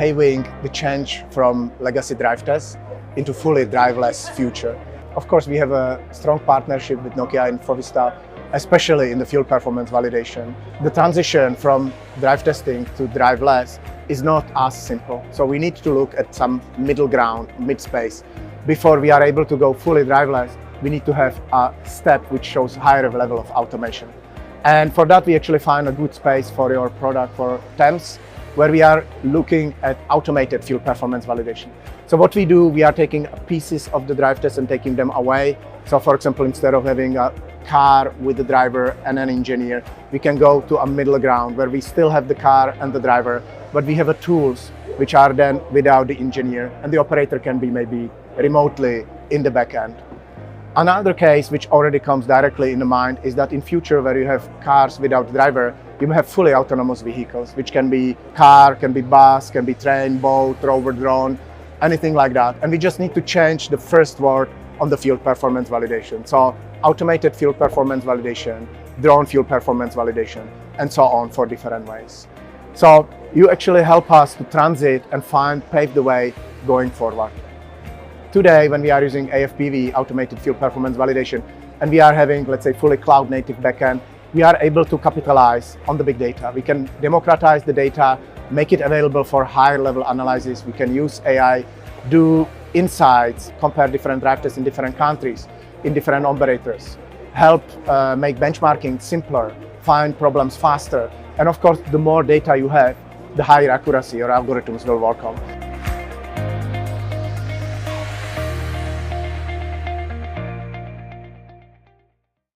paving the change from legacy drive tests into fully driverless future. Of course, we have a strong partnership with Nokia and Infovista, especially in the field performance validation. The transition from drive testing to driverless is not as simple. So we need to look at some middle ground, mid-space. Before we are able to go fully driverless, we need to have a step which shows higher level of automation. And for that, we actually find a good space for your product, for TEMS, where we are looking at automated field performance validation. So what we do, we are taking pieces of the drive test and taking them away. So for example, instead of having a car with the driver and an engineer, we can go to a middle ground where we still have the car and the driver, but we have a tools which are then without the engineer, and the operator can be maybe remotely in the backend. Another case which already comes directly in the mind is that in future, where you have cars without driver, you have fully autonomous vehicles, which can be car, can be bus, can be train, boat, rover, drone, anything like that. And we just need to change the first word on the field performance validation. So automated field performance validation, drone field performance validation, and so on for different ways. So you actually help us to transit and pave the way going forward. Today, when we are using AFPV, automated field performance validation, and we are having, let's say, fully cloud-native backend, we are able to capitalize on the big data. We can democratize the data, make it available for higher-level analysis. We can use AI, do insights, compare different drive tests in different countries, in different operators, help make benchmarking simpler, find problems faster. And of course, the more data you have, the higher accuracy your algorithms will work on.